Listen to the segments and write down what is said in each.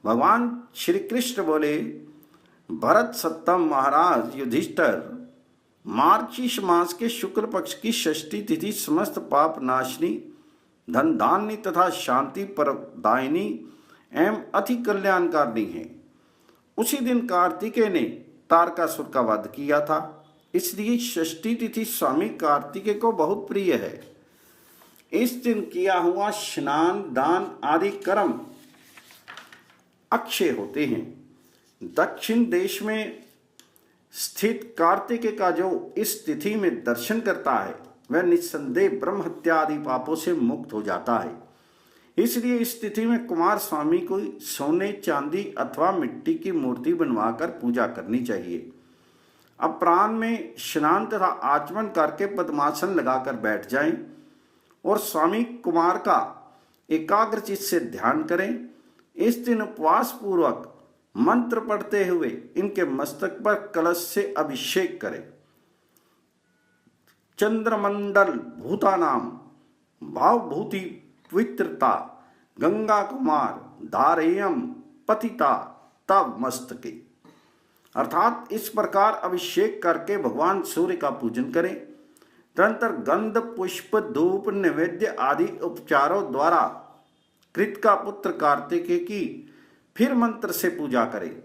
भगवान श्री कृष्ण बोले, भरत सत्तम महाराज युधिष्ठिर, मार्गशीर्ष मास के शुक्ल पक्ष की षष्ठी तिथि समस्त पाप नाशनी, धन धान्य तथा शांति प्रदायिनी एवं अति कल्याणकारिणी है। उसी दिन कार्तिकेय ने तारकासुर का वध किया था, इसलिए षष्ठी तिथि स्वामी कार्तिकेय को बहुत प्रिय है। इस दिन किया हुआ स्नान दान आदि कर्म अक्षय होते हैं। दक्षिण देश में स्थित कार्तिकेय का जो इस तिथि में दर्शन करता है वह निस्संदेह ब्रह्म हत्या आदि पापों से मुक्त हो जाता है। इसलिए इस तिथि में कुमार स्वामी को सोने चांदी अथवा मिट्टी की मूर्ति बनवाकर पूजा करनी चाहिए। अपराह्न में स्नान तथा आचमन करके पद्मासन लगाकर बैठ जाएं और स्वामी कुमार का एकाग्रचित्त से ध्यान करें। इस दिन उपवास पूर्वक मंत्र पढ़ते हुए इनके मस्तक पर कलश से अभिषेक करें। चंद्रमंडल भूतानाम भावभूति पवित्रता गंगा कुमार धारेयम पतिता तव मस्तके, अर्थात इस प्रकार अभिषेक करके भगवान सूर्य का पूजन करें। तदनंतर गंध पुष्प धूप नैवेद्य आदि उपचारों द्वारा कृत का पुत्र कार्तिकेय की फिर मंत्र से पूजा करें।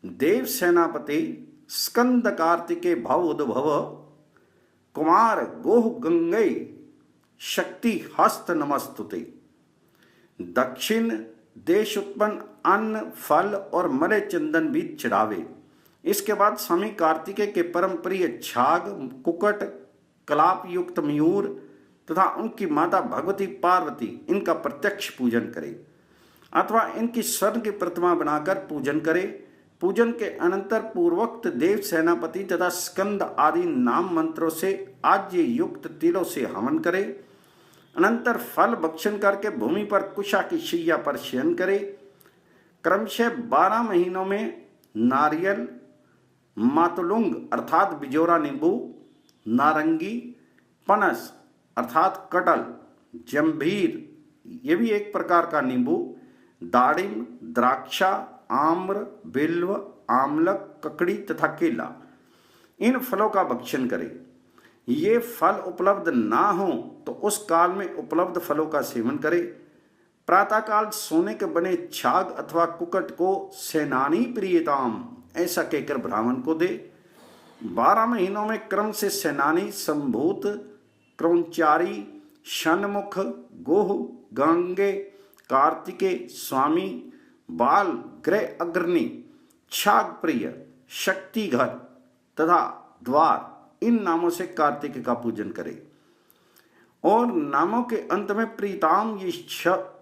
देव सेनापति स्कंद कार्तिकेय भव उद्भव कुमार गोह गंगे शक्ति हस्त नमस्तुते। दक्षिण देश उत्पन्न अन्न फल और मले चंदन भी चढ़ावे। इसके बाद स्वामी कार्तिकेय के परम प्रिय छाग कुकट कलाप युक्त मयूर तथा उनकी माता भगवती पार्वती इनका प्रत्यक्ष पूजन करें अथवा इनकी स्वर्ण की प्रतिमा बनाकर पूजन करें। पूजन के अनंतर पूर्वोक्त देव सेनापति तथा स्कंद आदि नाम मंत्रों से आज्य युक्त तिलों से हवन करें। अनंतर फल भक्षण करके भूमि पर कुशा की शैया पर शयन करें। क्रमशः 12 महीनों में नारियल मातुलुंग अर्थात बिजोरा नींबू, नारंगी, पनस अर्थात कटल, जंभीर ये भी एक प्रकार का नींबू, दाड़िम, द्राक्षा, आम्र, बिल्व, आमलक, ककड़ी तथा केला इन फलों का भक्षण करें। ये फल उपलब्ध ना हो तो उस काल में उपलब्ध फलों का सेवन करें। प्रातःकाल सोने के बने छाग अथवा कुकट को सेनानी प्रियताम ऐसा कहकर ब्राह्मण को दे। 12 महीनों में क्रम से सेनानी, संभूत, क्रौंचारी, शनमुख, गोह, गंगे, कार्तिकेय, स्वामी, बाल, ग्रह अग्रणी, छाग प्रिय, शक्तिघर तथा द्वार इन नामों से कार्तिकेय का पूजन करें और नामों के अंत में प्रीताम ये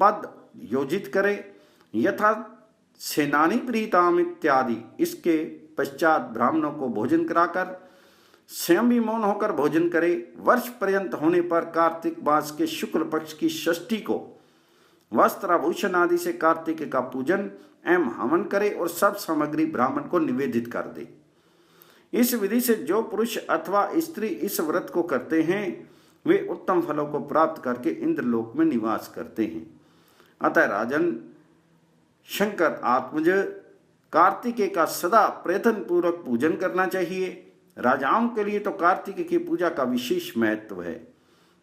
पद योजित करें यथा सेनानी प्रीताम इत्यादि। इसके पश्चात ब्राह्मणों को भोजन कराकर स्वयं भी मौन होकर भोजन करे। वर्ष पर्यंत होने पर कार्तिक मास के शुक्ल पक्ष की षष्ठी को वस्त्र आभूषण आदि से कार्तिकेय का पूजन एवं हवन करे और सब सामग्री ब्राह्मण को निवेदित कर दे। इस विधि से जो पुरुष अथवा स्त्री इस व्रत को करते हैं वे उत्तम फलों को प्राप्त करके इंद्रलोक में निवास करते हैं। अतः राजन शंकर आत्मज कार्तिकेय का सदा प्रयत्न पूर्वक पूजन करना चाहिए। राजाओं के लिए तो कार्तिकेय की पूजा का विशेष महत्व है।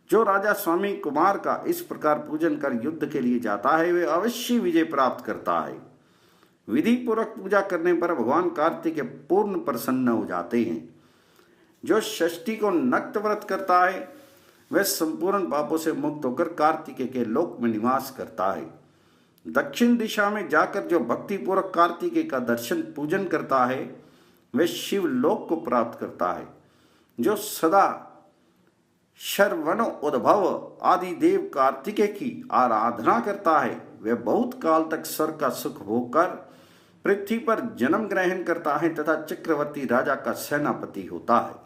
जो राजा स्वामी कुमार का इस प्रकार पूजन कर युद्ध के लिए जाता है वे अवश्य विजय प्राप्त करता है। विधि पूर्वक पूजा करने पर भगवान कार्तिकेय पूर्ण प्रसन्न हो जाते हैं। जो षष्ठी को नक्त व्रत करता है वह संपूर्ण पापों से मुक्त होकर कार्तिकेय के लोक में निवास करता है। दक्षिण दिशा में जाकर जो भक्ति पूर्वक कार्तिकेय का दर्शन पूजन करता है वह शिव लोक को प्राप्त करता है। जो सदा शरवण उद्भव आदि देव कार्तिकेय की आराधना करता है वह बहुत काल तक स्वर्ग का सुख भोग कर पृथ्वी पर जन्म ग्रहण करता है तथा चक्रवर्ती राजा का सेनापति होता है।